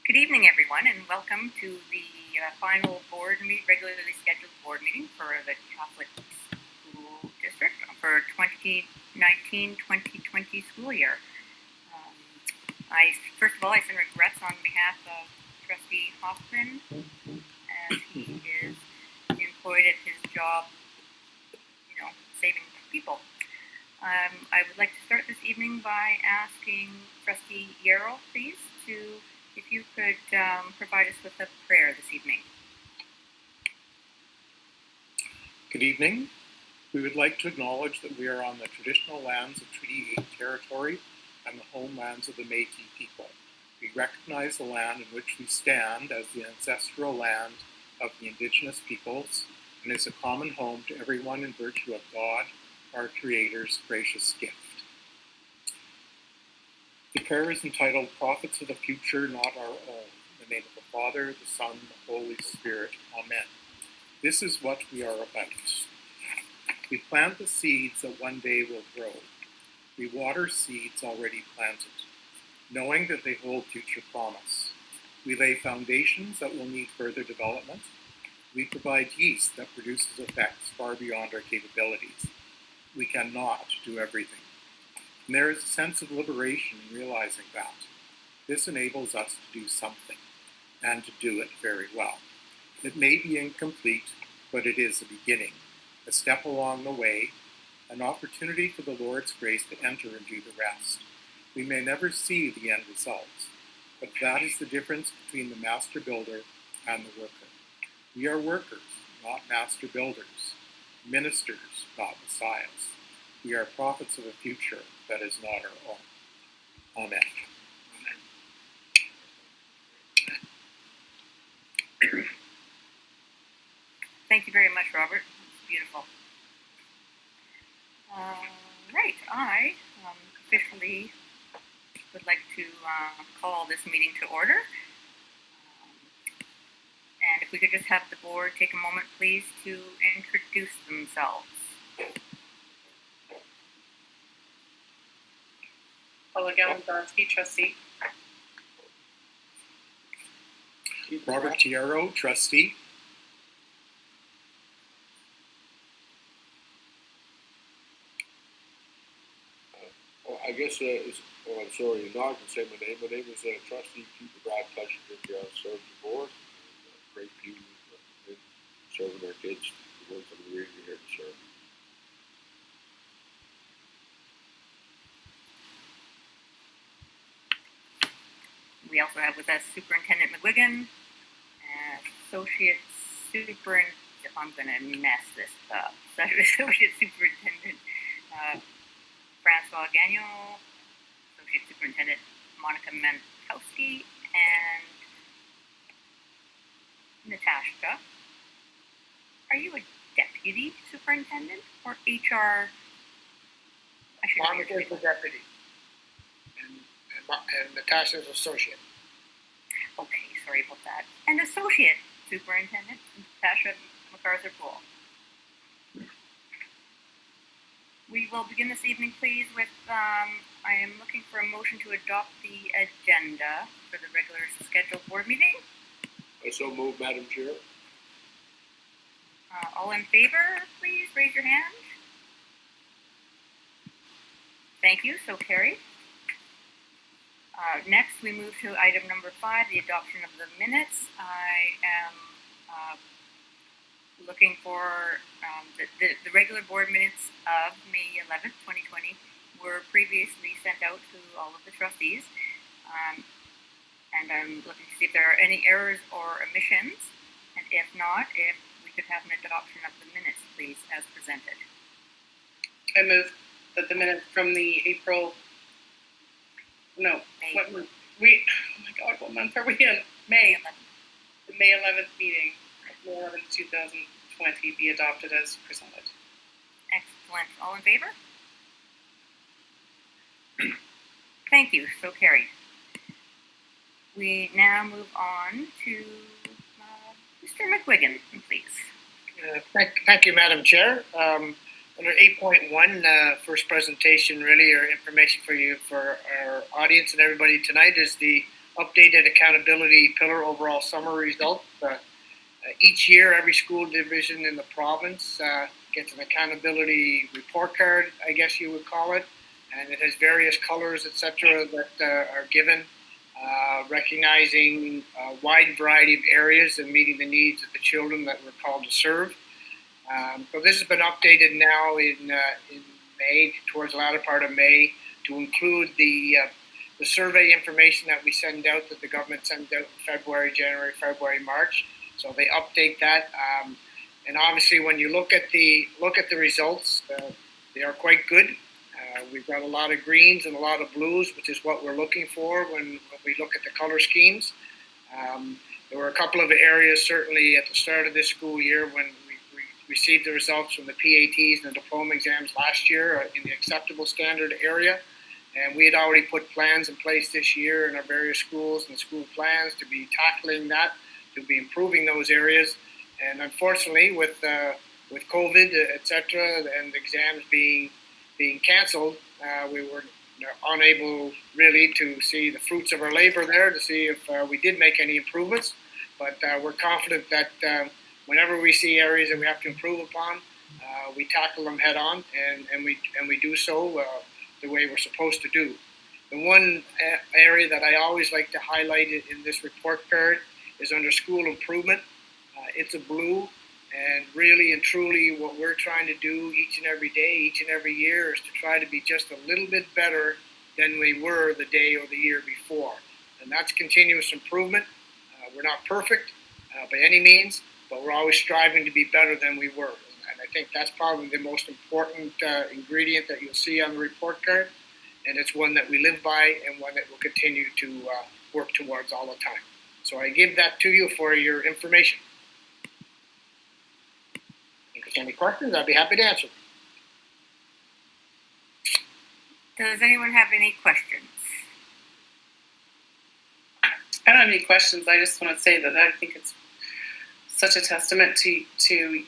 Good evening, everyone, and welcome to the final regularly scheduled board meeting for the Catholic School District for 2019-2020 school year. First of all, I send regrets on behalf of Trustee Hoffman, as he is employed at his job, saving people. I would like to start this evening by asking Trustee Yarrow, please, if you could provide us with a prayer this evening. Good evening. We would like to acknowledge that we are on the traditional lands of Treaty 8 territory and the homelands of the Métis people. We recognize the land in which we stand as the ancestral land of the Indigenous peoples and is a common home to everyone in virtue of God, our Creator's gracious gift. The prayer is entitled, Prophets of the Future, Not Our Own. In the name of the Father, the Son, and the Holy Spirit. Amen. This is what we are about. We plant the seeds that one day will grow. We water seeds already planted, knowing that they hold future promise. We lay foundations that will need further development. We provide yeast that produces effects far beyond our capabilities. We cannot do everything. And there is a sense of liberation in realizing that. This enables us to do something, and to do it very well. It may be incomplete, but it is a beginning, a step along the way, an opportunity for the Lord's grace to enter and do the rest. We may never see the end results, but that is the difference between the master builder and the worker. We are workers, not master builders, ministers, not messiahs. We are prophets of a future that is not our own. Amen. Thank you very much, Robert. It's beautiful. Right, I officially would like to call this meeting to order. And if we could just have the board take a moment, please, to introduce themselves. Paula Galambowski, trustee. Robert Yarrow, trustee. I guess I'm sorry, you're not going to say my name. My name is Trustee Peter Brad Pleasure, served the board. Great people who've been serving our kids, the ones that we're really here to serve. We also have with us Superintendent McGuigan, Associate Superintendent, I'm going to mess this up, Associate Superintendent Francois Gagnon, Associate Superintendent Monica Mankowski, and Natasha. Are you a deputy superintendent or HR? Monica is the deputy, and Natasha is associate. Okay, sorry about that. And Associate Superintendent Natasha MacArthur-Poole. We will begin this evening, please, with I am looking for a motion to adopt the agenda for the regular scheduled board meeting. I so move, Madam Chair. All in favor, please raise your hand. Thank you, so carried. Next, we move to item number 5, the adoption of the minutes. I am looking for the regular board minutes of May 11th, 2020 were previously sent out to all of the trustees. And I'm looking to see if there are any errors or omissions. And if not, if we could have an adoption of the minutes, please, as presented. I move that the minutes from the oh my God, what month are we in? May 11th. The May 11th meeting, May 11th, 2020, be adopted as presented. Excellent. All in favor? Thank you. So carried. We now move on to Mr. McGuigan, please. Thank you, Madam Chair. Under 8.1, first presentation, really, or information for our audience and everybody tonight is the updated accountability pillar overall summary result. Each year, every school division in the province gets an accountability report card, I guess you would call it, and it has various colors, etc., that are given, recognizing a wide variety of areas and meeting the needs of the children that we're called to serve. So this has been updated now in May, towards the latter part of May, to include the survey information that we send out, that the government sends out in February, January, February, March. So they update that, and obviously, when you look at the results, they are quite good. We've got a lot of greens and a lot of blues, which is what we're looking for when we look at the color schemes. There were a couple of areas, certainly at the start of this school year, when we received the results from the PATs and the diploma exams last year in the acceptable standard area. And we had already put plans in place this year in our various schools and school plans to be tackling that, to be improving those areas. And unfortunately, with COVID, etc., and exams being canceled, we were unable really to see the fruits of our labor there, to see if we did make any improvements. But we're confident that whenever we see areas that we have to improve upon, we tackle them head on, and we do so the way we're supposed to do. The one area that I always like to highlight in this report card is under school improvement. It's a blue, and really and truly what we're trying to do each and every day, each and every year, is to try to be just a little bit better than we were the day or the year before. And that's continuous improvement. We're not perfect by any means, but we're always striving to be better than we were. And I think that's probably the most important ingredient that you'll see on the report card. And it's one that we live by and one that we'll continue to work towards all the time. So I give that to you for your information. If there's any questions, I'd be happy to answer them. Does anyone have any questions? I don't have any questions. I just want to say that I think it's such a testament to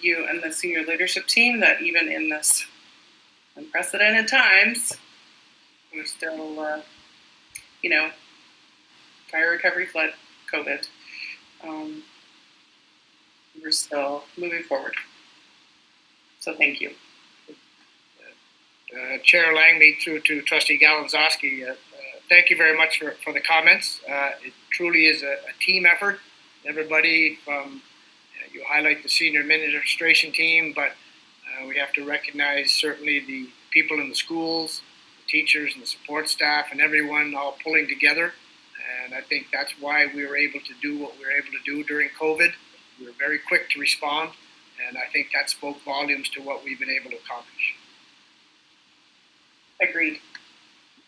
you and the senior leadership team that even in this unprecedented times, we're still, fire recovery, flood, COVID, we're still moving forward. So thank you. Chair Langmead, through to Trustee Galanzowski, thank you very much for the comments. It truly is a team effort. Everybody from, you highlight the senior administration team, but we have to recognize certainly the people in the schools, the teachers and the support staff, and everyone all pulling together. And I think that's why we were able to do what we were able to do during COVID. We were very quick to respond, and I think that spoke volumes to what we've been able to accomplish. Agreed.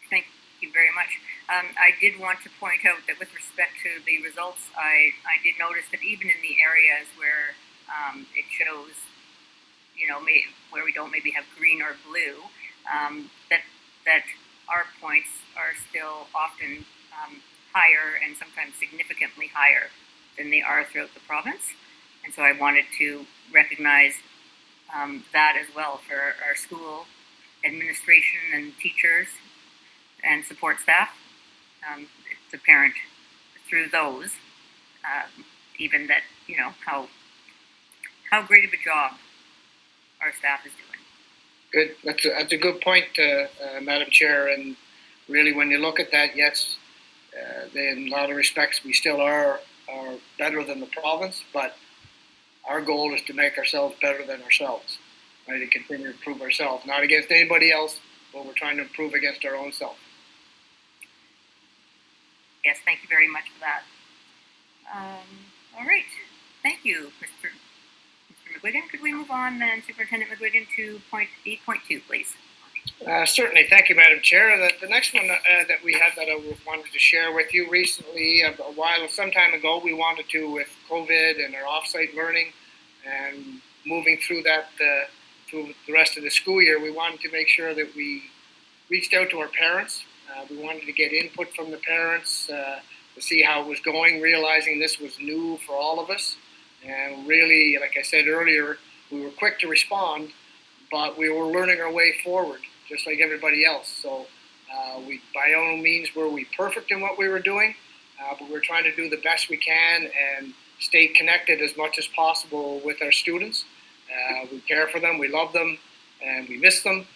Thank you very much. I did want to point out that with respect to the results, I did notice that even in the areas where it shows, where we don't maybe have green or blue, that our points are still often higher and sometimes significantly higher than they are throughout the province. And so I wanted to recognize that as well for our school administration and teachers and support staff. It's apparent through those, even that, how great of a job our staff is doing. Good. That's a good point, Madam Chair. And really, when you look at that, yes, in a lot of respects, we still are better than the province, but our goal is to make ourselves better than ourselves, right? To continue to improve ourselves, not against anybody else, but we're trying to improve against our own self. Yes, thank you very much for that. All right. Thank you, Mr. McGuigan. Could we move on then, Superintendent McGuigan, to point 8.2, please? Certainly. Thank you, Madam Chair. The next one that we had that I wanted to share with you recently, some time ago, we wanted to, with COVID and our offsite learning and moving through that through the rest of the school year, we wanted to make sure that we reached out to our parents. We wanted to get input from the parents to see how it was going, realizing this was new for all of us. And really, like I said earlier, we were quick to respond, but we were learning our way forward, just like everybody else. So we, by no means were we perfect in what we were doing, but we're trying to do the best we can and stay connected as much as possible with our students. We care for them, we love them, and we miss them.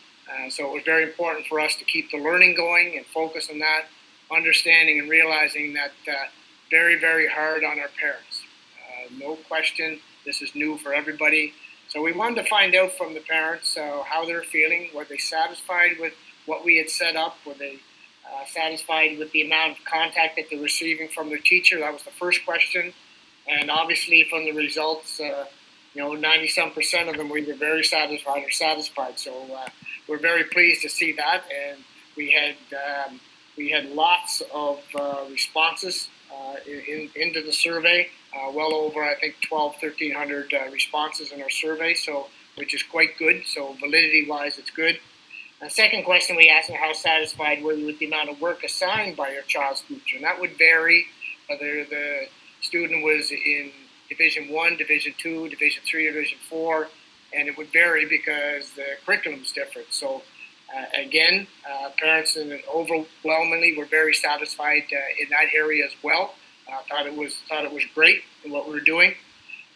So it was very important for us to keep the learning going and focus on that, understanding and realizing that very, very hard on our parents. No question, this is new for everybody. So we wanted to find out from the parents how they're feeling. Were they satisfied with what we had set up? Were they satisfied with the amount of contact that they're receiving from their teacher? That was the first question. And obviously from the results, 90-some% of them, we were very satisfied or satisfied. So we're very pleased to see that. And we had lots of responses into the survey, well over, I think, 1,300 responses in our survey, so which is quite good. So validity-wise, it's good. The second question we asked them, how satisfied were you with the amount of work assigned by your child's teacher? And that would vary whether the student was in Division 1, Division 2, Division 3, Division 4, and it would vary because the curriculum is different. So again, parents overwhelmingly were very satisfied in that area as well. Thought it was great in what we were doing.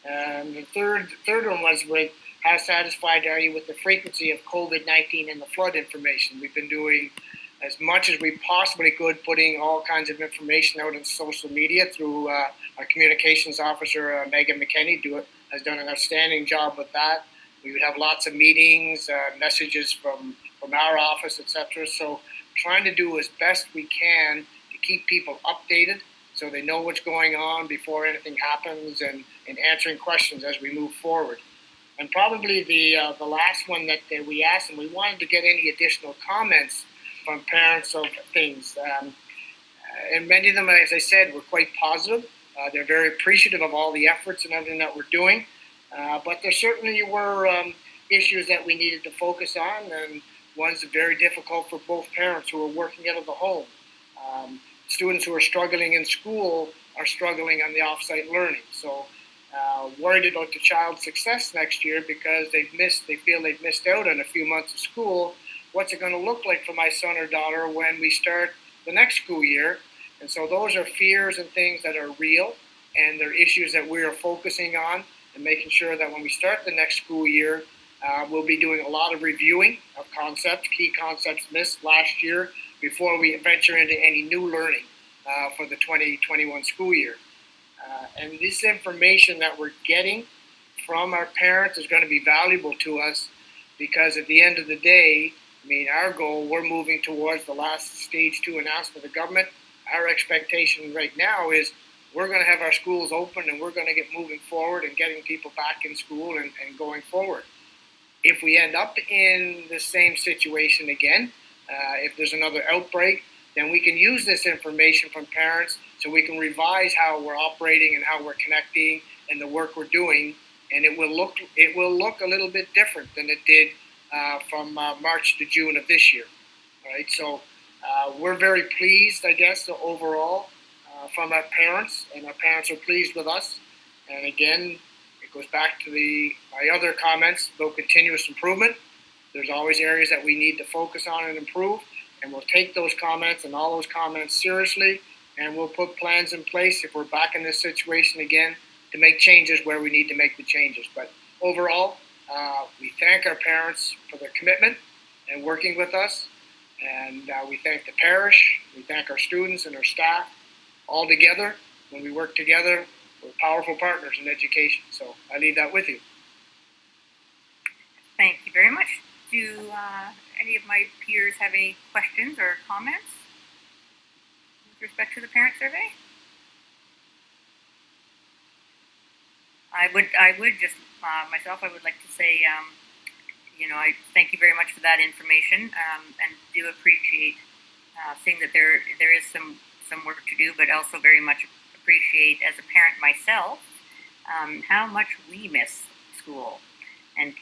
And the third one was with how satisfied are you with the frequency of COVID-19 and the flood information? We've been doing as much as we possibly could, putting all kinds of information out on social media through our communications officer, Megan McKenney, has done an outstanding job with that. We would have lots of meetings, messages from our office, etc. So trying to do as best we can to keep people updated so they know what's going on before anything happens, and answering questions as we move forward. And probably the last one that we asked, and we wanted to get any additional comments from parents of things. And many of them, as I said, were quite positive. They're very appreciative of all the efforts and everything that we're doing. But there certainly were issues that we needed to focus on, and ones that are very difficult for both parents who are working out of the home. Students who are struggling in school are struggling on the off-site learning. So worried about the child's success next year because they feel they've missed out on a few months of school. What's it going to look like for my son or daughter when we start the next school year? And so those are fears and things that are real, and they're issues that we are focusing on and making sure that when we start the next school year, we'll be doing a lot of reviewing of concepts, key concepts missed last year before we venture into any new learning for the 2021 school year. And this information that we're getting from our parents is going to be valuable to us, because at the end of the day, I mean, our goal, we're moving towards the last stage 2 announcement of the government. Our expectation right now is we're going to have our schools open, and we're going to get moving forward and getting people back in school and going forward. If we end up in the same situation again, if there's another outbreak, then we can use this information from parents so we can revise how we're operating and how we're connecting and the work we're doing, and it will look a little bit different than it did from March to June of this year. All right, so we're very pleased, I guess, overall from our parents, and our parents are pleased with us. And again, it goes back to my other comments about continuous improvement. There's always areas that we need to focus on and improve, and we'll take those comments and all those comments seriously, and we'll put plans in place if we're back in this situation again to make changes where we need to make the changes. But overall, we thank our parents for their commitment and working with us, and we thank the parish, we thank our students and our staff. All together, when we work together, we're powerful partners in education. So I leave that with you. Thank you very much. Do any of my peers have any questions or comments with respect to the parent survey? I would just myself, I would like to say, I thank you very much for that information, and do appreciate seeing that there is some work to do, but also very much appreciate, as a parent myself, how much we miss school, and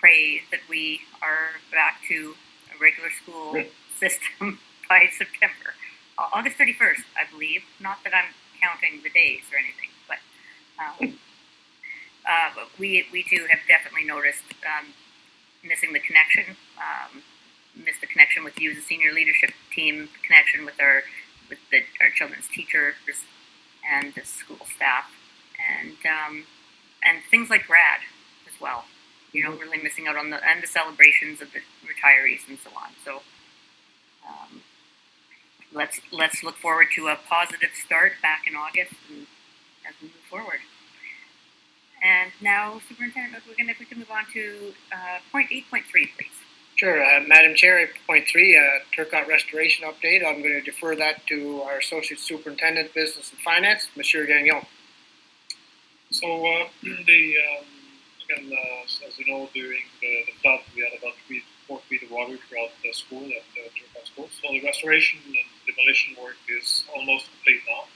pray that we are back to a regular school system by September, August 31st, I believe. Not that I'm counting the days or anything, but we too have definitely noticed missing the connection, missed the connection with you as a senior leadership team, connection with our with our children's teachers and the school staff, and things like grad as well. Really missing out on the celebrations of the retirees and so on. So let's look forward to a positive start back in August and as we move forward. And now, Superintendent, if we can move on to point 8.3, please. Sure, Madam Chair, point 3, Turcotte restoration update. I'm going to defer that to our Associate Superintendent, Business and Finance, Monsieur Gagnon. So, as you know, during the flood, we had about 4 feet of water throughout the school at Turcotte School. So the restoration and demolition work is almost complete now.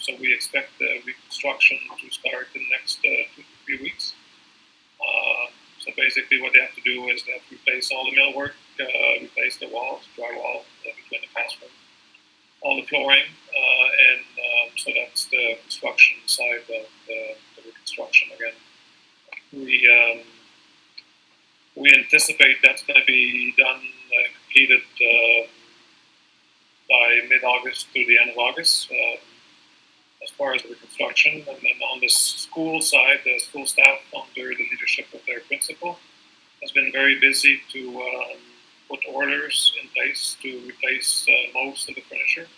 So we expect the reconstruction to start in the next 2 to 3 weeks. So basically what they have to do is they have to replace all the millwork, replace the walls, drywall between the classroom, all the flooring, and so that's the construction side of the reconstruction again. We anticipate that's going to be done, completed by mid-August to the end of August, as far as the reconstruction. And then on the school side, the school staff, under the leadership of their principal, has been very busy to put orders in place to replace most of the furniture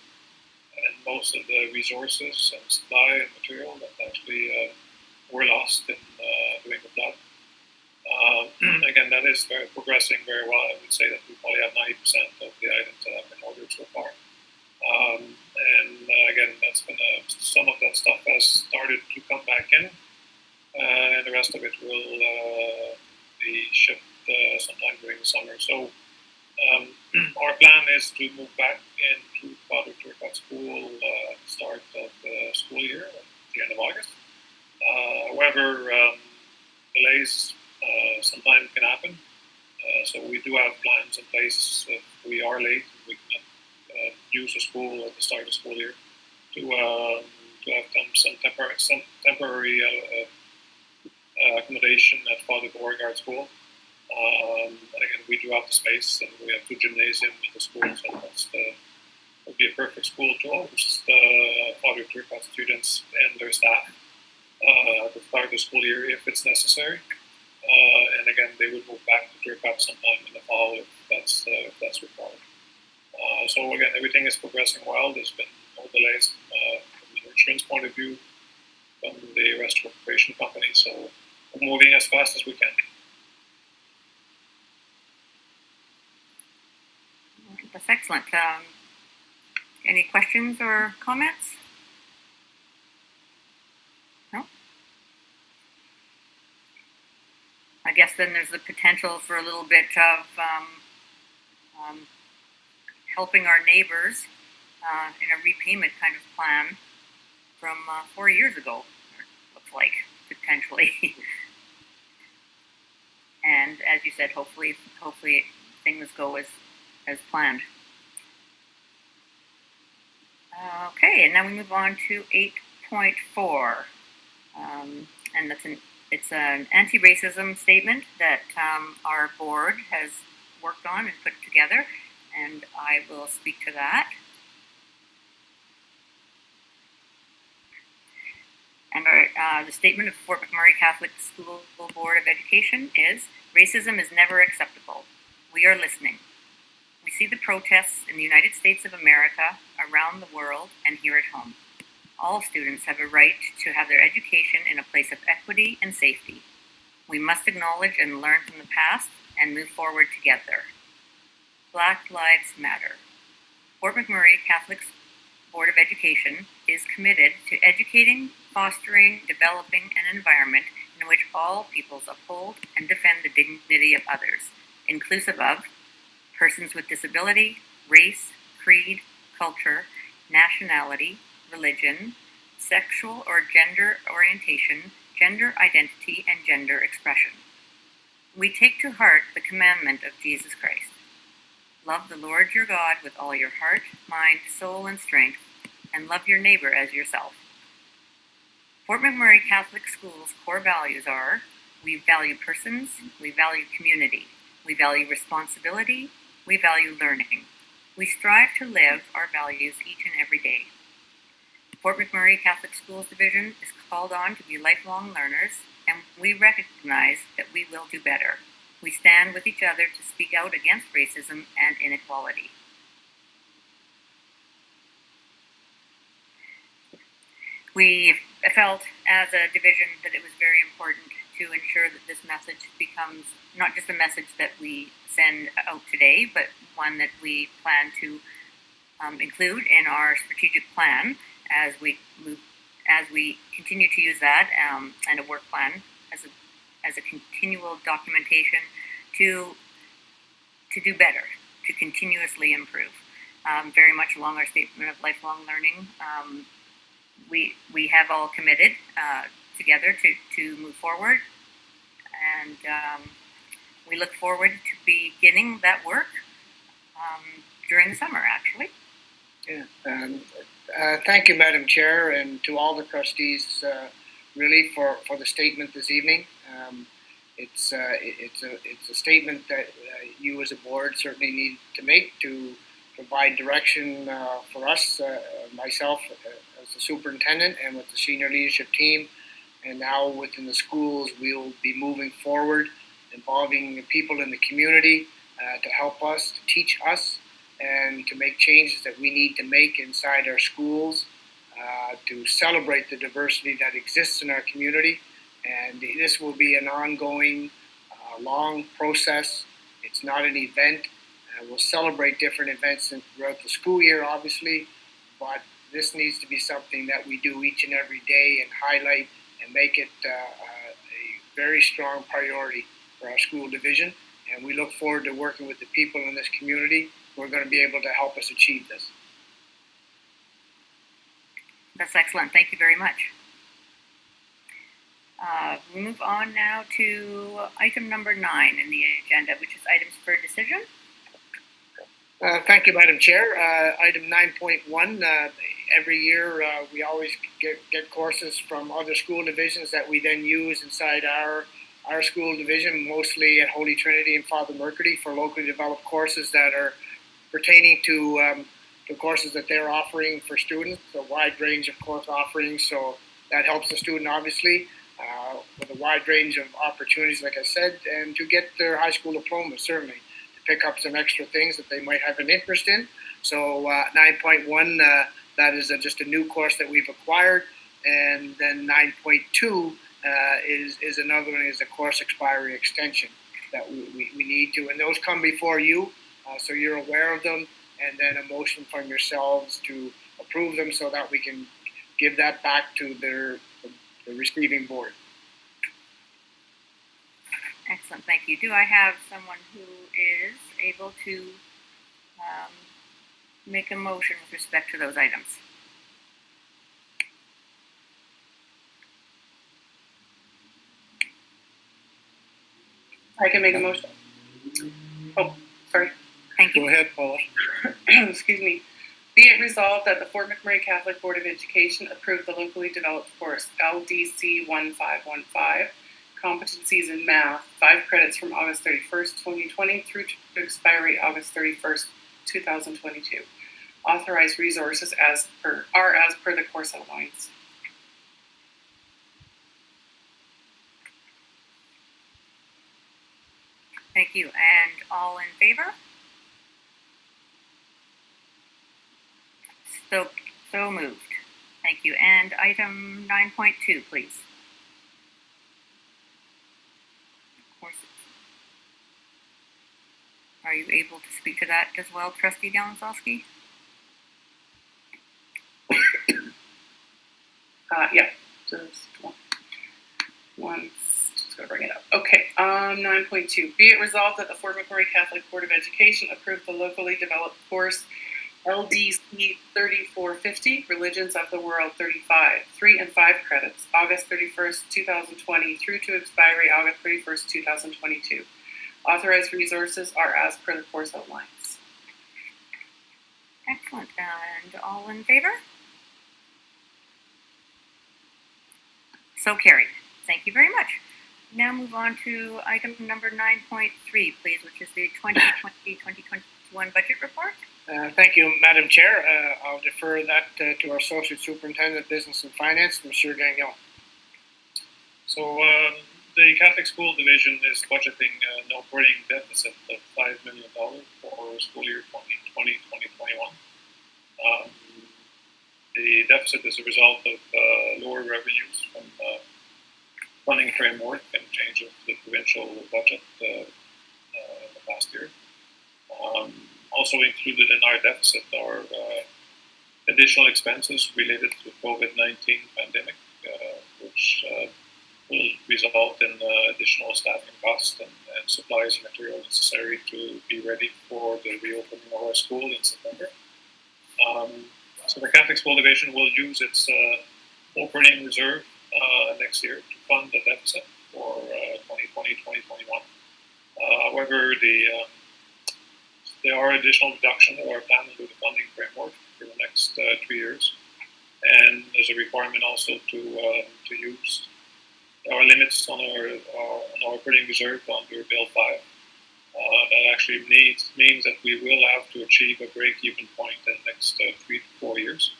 and most of the resources and supply and material that actually were lost in during the flood. Again, that is progressing very well. I would say that we probably have 90% of the items that have been ordered so far. Again, that's some of that stuff has started to come back in, and the rest of it will be shipped sometime during the summer. So our plan is to move back into Father Turcotte School at the start of the school year, at the end of August. However, delays sometimes can happen. So we do have plans in place. If we are late, we can use the school at the start of the school year to have some temporary accommodation at Father Beauregard School. And again, we do have the space, and we have 2 gymnasiums in the school, so would be a perfect school to host Father Turcotte students and their staff at the start of the school year if it's necessary. And again, they would move back to Turcotte sometime in the fall if that's required. So again, everything is progressing well. There's been no delays from the insurance point of view, from the restoration company. So we're moving as fast as we can. That's excellent. Any questions or comments? No? I guess then there's the potential for a little bit of helping our neighbors in a repayment kind of plan from 4 years ago, looks like, potentially. And as you said, hopefully things go as planned. Okay, and now we move on to 8.4, and it's an anti-racism statement that our board has worked on and put together, and I will speak to that. And the statement of Fort McMurray Catholic School Board of Education is, racism is never acceptable. We are listening. We see the protests in the United States of America, around the world, and here at home. All students have a right to have their education in a place of equity and safety. We must acknowledge and learn from the past and move forward together. Black Lives Matter. Fort McMurray Catholic Board of Education is committed to educating, fostering, developing an environment in which all peoples uphold and defend the dignity of others, inclusive of persons with disability, race, creed, culture, nationality, religion, sexual or gender orientation, gender identity, and gender expression. We take to heart the commandment of Jesus Christ. Love the Lord your God with all your heart, mind, soul, and strength, and love your neighbor as yourself. Fort McMurray Catholic School's core values are: we value persons, we value community, we value responsibility, we value learning. We strive to live our values each and every day. Fort McMurray Catholic Schools Division is called on to be lifelong learners, and we recognize that we will do better. We stand with each other to speak out against racism and inequality. We felt as a division that it was very important to ensure that this message becomes not just a message that we send out today, but one that we plan to include in our strategic plan as we continue to use that and a work plan as a continual documentation to do better, to continuously improve. Very much along our statement of lifelong learning, we have all committed together to move forward, and we look forward to beginning that work during the summer, actually. Yeah. Thank you, Madam Chair, and to all the trustees, really for the statement this evening. It's a statement that you as a board certainly need to make to provide direction for us, myself as the superintendent and with the senior leadership team, and now within the schools, we'll be moving forward, involving people in the community to help us, to teach us, and to make changes that we need to make inside our schools to celebrate the diversity that exists in our community. And this will be an ongoing, long process. It's not an event. We'll celebrate different events throughout the school year, obviously, but this needs to be something that we do each and every day and highlight and make it a very strong priority for our school division. And we look forward to working with the people in this community who are going to be able to help us achieve this. That's excellent. Thank you very much. We move on now to item number 9 in the agenda, which is items for decision. Thank you, Madam Chair. Item 9.1, every year we always get courses from other school divisions that we then use inside our school division, mostly at Holy Trinity and Father Mercury, for locally developed courses that are pertaining to the courses that they're offering for students, a wide range of course offerings, so that helps the student obviously with a wide range of opportunities, like I said, and to get their high school diploma, certainly, to pick up some extra things that they might have an interest in. So 9.1, that is just a new course that we've acquired, and then 9.2 is another one, is a course expiry extension that we need to, and those come before you, so you're aware of them, and then a motion from yourselves to approve them so that we can give that back to the receiving board. Excellent, thank you. Do I have someone who is able to make a motion with respect to those items? I can make a motion. Oh, sorry. Thank you. Go ahead, Paula. Excuse me. Be it resolved that the Fort McMurray Catholic Board of Education approve the locally developed course LDC 1515, Competencies in Math, 5 credits from August 31st, 2020 through to expiry August 31st, 2022. Authorized resources as per the course outlines. Thank you. And all in favor? So moved. Thank you. And item 9.2, please. Courses. Are you able to speak to that as well, Trustee Galanzowski? Yeah, just one. Just gonna bring it up. Okay, 9.2. Be it resolved that the Fort McMurray Catholic Board of Education approve the locally developed course LDC 3450, Religions of the World 35, 3 and 5 credits, August 31st, 2020 through to expiry August 31st, 2022. Authorized resources are as per the course outlines. Excellent. And all in favor? So carried. Thank you very much. Now move on to item number 9.3, please, which is the 2020-2021 2021 budget report. Thank you, Madam Chair. I'll defer that to our Associate Superintendent of Business and Finance, Monsieur Gagnon. So the Catholic School Division is budgeting an operating deficit of $5 million for school year 2020-2021. The deficit is a result of lower revenues from funding framework and change of the provincial budget the past year. Also included in our deficit are additional expenses related to the COVID-19 pandemic, which will result in additional staffing costs and supplies and material necessary to be ready for the reopening of our school in September. So the Catholic School Division will use its operating reserve next year to fund the deficit for 2020-2021. However, there are additional reductions that are planned under the funding framework for the next 3 years, and there's a requirement also to use our limits on our operating reserve under Bill 5. That actually means that we will have to achieve a break-even point in the next 3 to 4 years.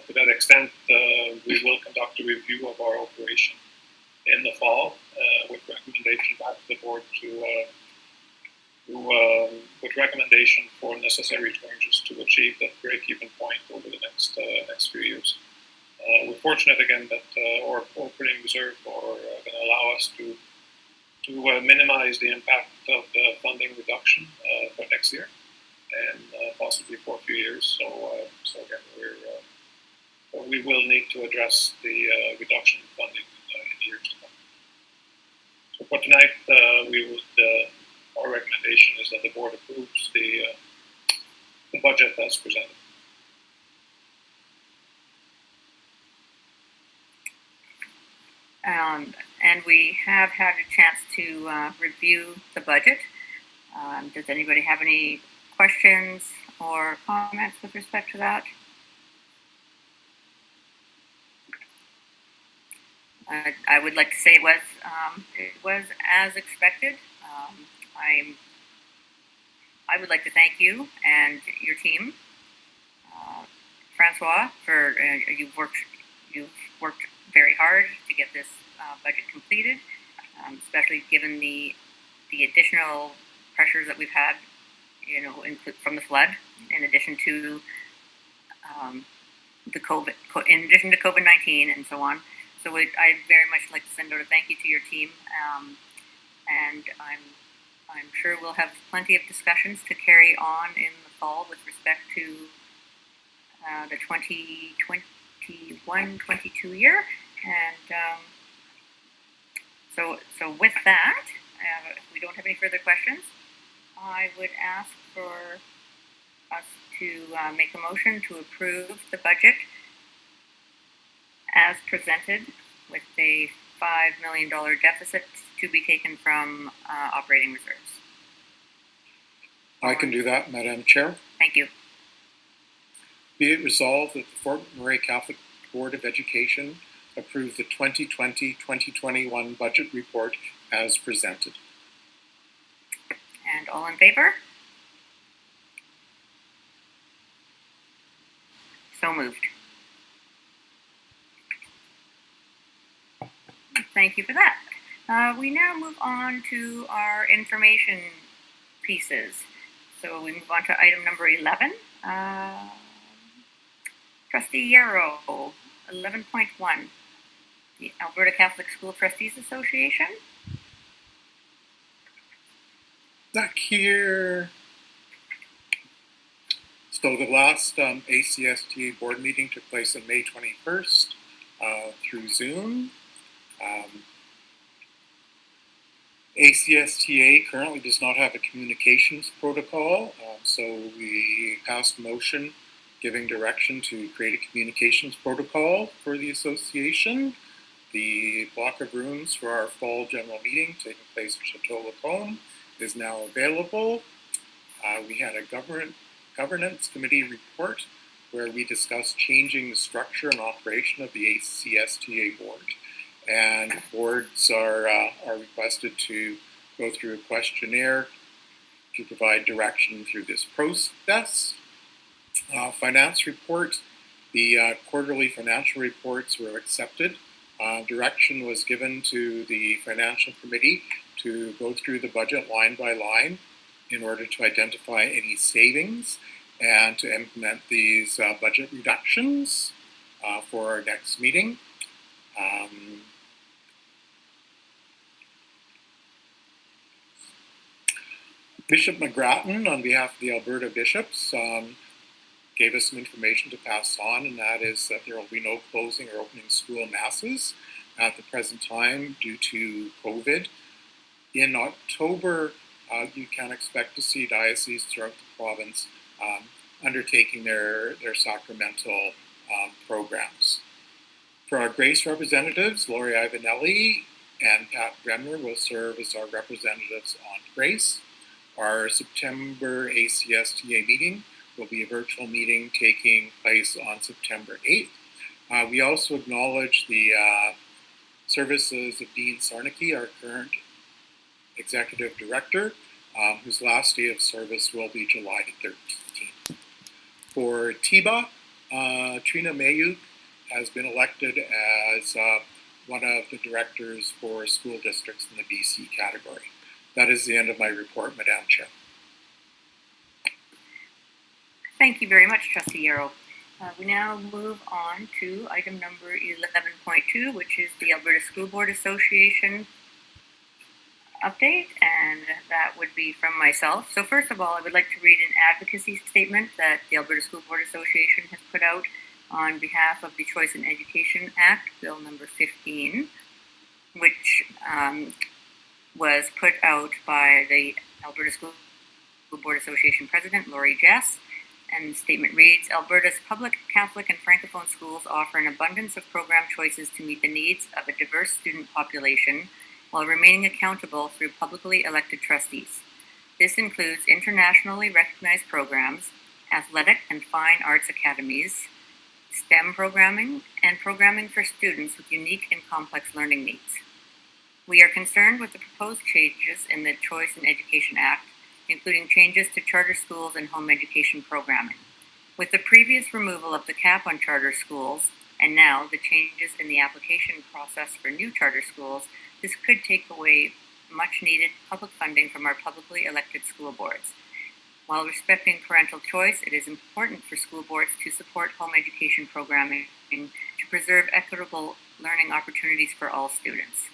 To that extent, we will conduct a review of our operation in the fall with recommendation back to the board with recommendation for necessary changes to achieve that break-even point over the next few years. We're fortunate again that our operating reserve are going to allow us to minimize the impact of the funding reduction for next year and possibly for a few years. So again, we will need to address the reduction in funding in years to come. So for tonight, our recommendation is that the board approves the budget as presented. And we have had a chance to review the budget. Does anybody have any questions or comments with respect to that? I would like to say it was as expected. I would like to thank you and your team, Francois, for you've worked very hard to get this budget completed, especially given the additional pressures that we've had, from the flood, in addition to COVID-19 and so on. So I'd very much like to send out a thank you to your team, and I'm sure we'll have plenty of discussions to carry on in the fall with respect to the 2021-22 year. And so with that, if we don't have any further questions, I would ask for us to make a motion to approve the budget as presented with a $5 million deficit to be taken from operating reserves. I can do that, Madam Chair. Thank you. Be it resolved that the Fort McMurray Catholic Board of Education approve the 2020-2021 budget report as presented. And all in favor? So moved. Thank you for that. We now move on to our information pieces. So we move on to item number 11. Trustee Yarrow, 11.1, the Alberta Catholic School Trustees Association. Back here. So the last ACSTA board meeting took place on May 21st through Zoom. ACSTA currently does not have a communications protocol, so we passed a motion giving direction to create a communications protocol for the association. The block of rooms for our fall general meeting taking place at Chateau Lacombe is now available. We had a governance committee report where we discussed changing the structure and operation of the ACSTA board. And boards are requested to go through a questionnaire to provide direction through this process. Finance report. The quarterly financial reports were accepted. Direction was given to the financial committee to go through the budget line by line in order to identify any savings and to implement these budget reductions for our next meeting. Bishop McGrattan, on behalf of the Alberta bishops, gave us some information to pass on, and that is that there will be no closing or opening school masses at the present time due to COVID. In October, you can expect to see dioceses throughout the province undertaking their sacramental programs. For our Grace representatives, Lori Ivanelli and Pat Bremner will serve as our representatives on Grace. Our September ACSTA meeting will be a virtual meeting taking place on September 8th. We also acknowledge the services of Dean Sarnicki, our current Executive Director, whose last day of service will be July 13th. For TIBA, Trina Mayuk has been elected as one of the directors for school districts in the BC category. That is the end of my report, Madam Chair. Thank you very much, Trustee Yarrow. We now move on to item number 11.2, which is the Alberta School Board Association update, and that would be from myself. So first of all, I would like to read an advocacy statement that the Alberta School Board Association has put out on behalf of the Choice in Education Act, Bill number 15, which was put out by the Alberta School Board Association President, Lori Jess. And the statement reads, Alberta's public, Catholic, and Francophone schools offer an abundance of program choices to meet the needs of a diverse student population while remaining accountable through publicly elected trustees. This includes internationally recognized programs, athletic and fine arts academies, STEM programming, and programming for students with unique and complex learning needs. We are concerned with the proposed changes in the Choice in Education Act, including changes to charter schools and home education programming. With the previous removal of the cap on charter schools, and now the changes in the application process for new charter schools, this could take away much needed public funding from our publicly elected school boards. While respecting parental choice, it is important for school boards to support home education programming to preserve equitable learning opportunities for all students.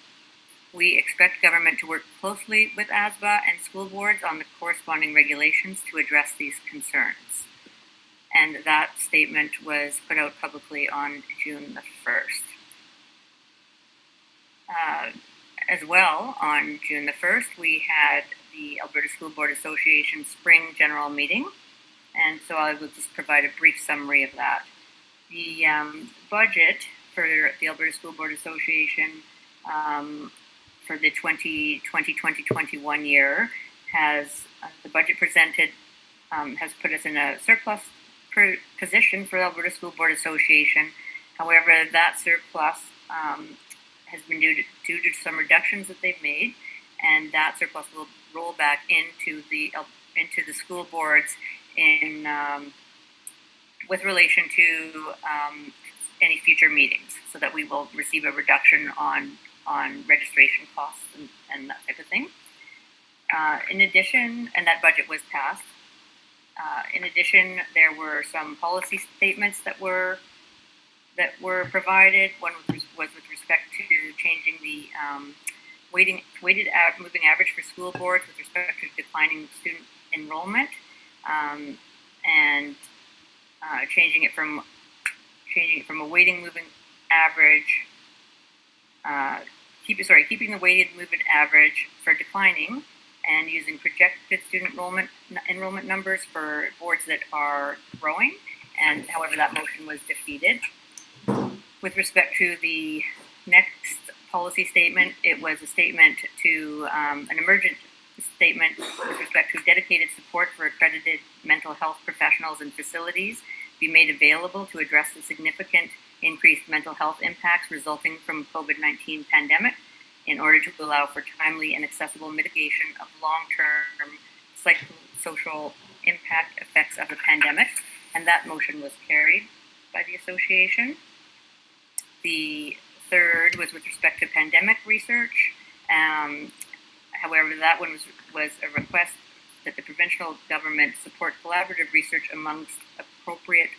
We expect government to work closely with ASBA and school boards on the corresponding regulations to address these concerns. And that statement was put out publicly on June the 1st. As well, on June the 1st, we had the Alberta School Board Association Spring General Meeting, and so I will just provide a brief summary of that. The budget for the Alberta School Board Association for the 2020-2021 year has, the budget presented has put us in a surplus position for the Alberta School Board Association. However, that surplus has been due to some reductions that they've made, and that surplus will roll back into the school boards in with relation to any future meetings, so that we will receive a reduction on registration costs and that type of thing. In addition, and that budget was passed. In addition, there were some policy statements that were provided. One was with respect to changing the weighted moving average for school boards with respect to declining student enrollment, and changing it from a weighting moving average. Keeping the weighted moving average for declining, and using projected student enrollment numbers for boards that are growing. And however, that motion was defeated. With respect to the next policy statement, it was a statement to an emergent statement with respect to dedicated support for accredited mental health professionals and facilities be made available to address the significant increased mental health impacts resulting from COVID-19 pandemic in order to allow for timely and accessible mitigation of long-term psychosocial impact effects of the pandemic, and that motion was carried by the association. The third was with respect to pandemic research. However, that one was a request that the provincial government support collaborative research amongst appropriate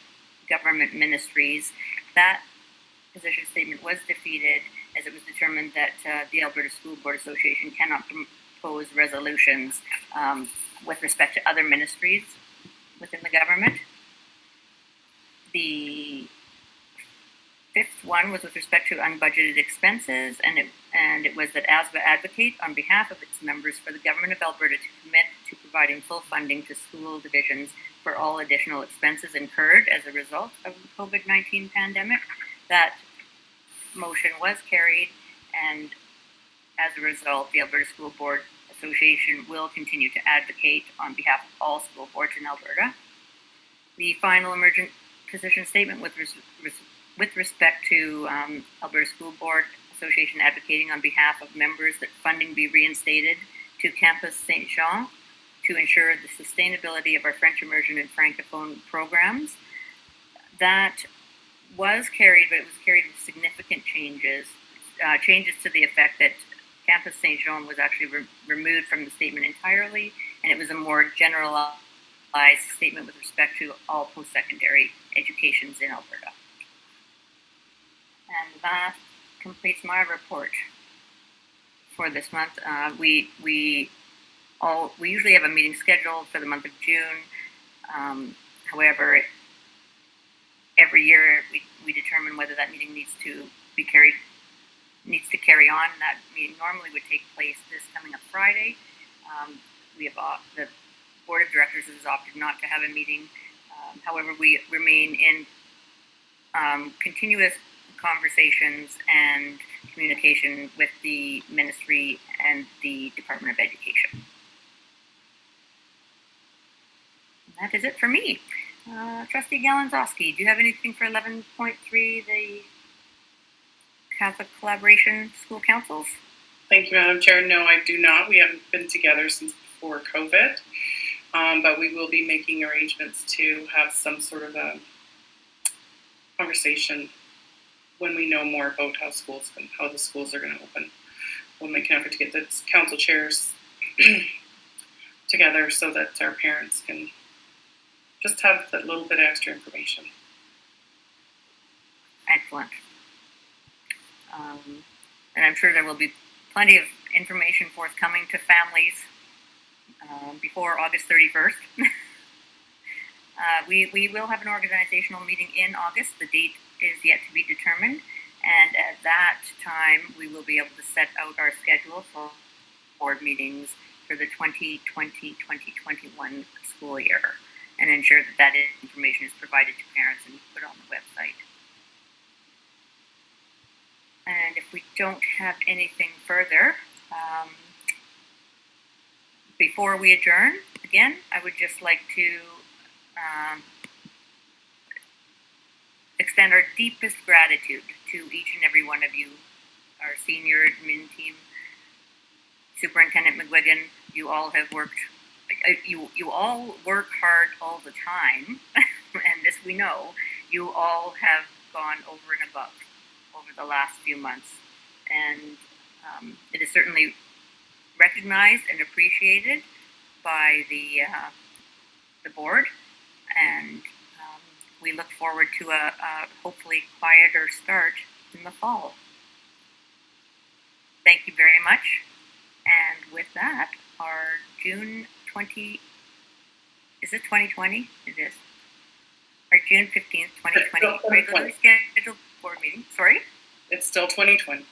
government ministries. That position statement was defeated as it was determined that the Alberta School Board Association cannot propose resolutions with respect to other ministries within the government. The fifth one was with respect to unbudgeted expenses, and it was that ASBA advocate on behalf of its members for the government of Alberta to commit to providing full funding to school divisions for all additional expenses incurred as a result of the COVID-19 pandemic. That motion was carried, and as a result, the Alberta School Board Association will continue to advocate on behalf of all school boards in Alberta. The final emergent position statement with respect to Alberta School Board Association advocating on behalf of members that funding be reinstated to Campus St. Jean to ensure the sustainability of our French immersion and Francophone programs. That was carried, but it was carried with significant changes. Changes to the effect that Campus St. Jean was actually removed from the statement entirely, and it was a more generalized statement with respect to all post-secondary educations in Alberta. And that completes my report for this month. We usually have a meeting scheduled for the month of June. However, every year we determine whether that meeting needs to carry on. That meeting normally would take place this coming up Friday. We have the board of directors has opted not to have a meeting. However, we remain in continuous conversations and communication with the ministry and the Department of Education. And that is it for me. Trustee Galanzowski, do you have anything for 11.3, the Catholic Collaboration School Councils? Thank you, Madam Chair. No, I do not. We haven't been together since before COVID, but we will be making arrangements to have some sort of a conversation when we know more about how the schools are going to open. We'll make an effort to get the council chairs together so that our parents can just have that little bit of extra information. Excellent. And I'm sure there will be plenty of information forthcoming to families before August 31st. We will have an organizational meeting in August. The date is yet to be determined. And at that time, we will be able to set out our schedule for board meetings for the 2020-2021 school year and ensure that information is provided to parents and put on the website. And if we don't have anything further, before we adjourn, again, I would just like to extend our deepest gratitude to each and every one of you, our senior admin team, Superintendent McGuigan. You all have worked, you all work hard all the time, and this we know. You all have gone over and above over the last few months, and it is certainly recognized and appreciated by the board, and we look forward to a hopefully quieter start in the fall. Thank you very much, and with that, our June 20, is it 2020? It is. Our June 15th, 2020 regularly scheduled board meeting. Sorry? It's still 2020.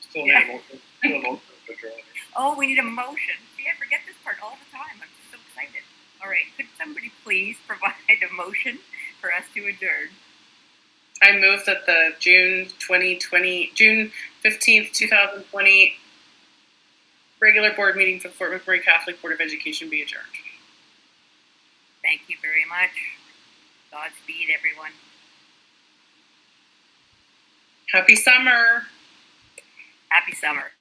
Still Yeah. need a motion. Still a motion to adjourn. Oh, we need a motion. See, I forget this part all the time. I'm just so excited. All right, could somebody please provide a motion for us to adjourn? I move that the June 15th, 2020 regular board meeting for the Fort McMurray Catholic Board of Education be adjourned. Thank you very much. Godspeed, everyone. Happy summer. Happy summer.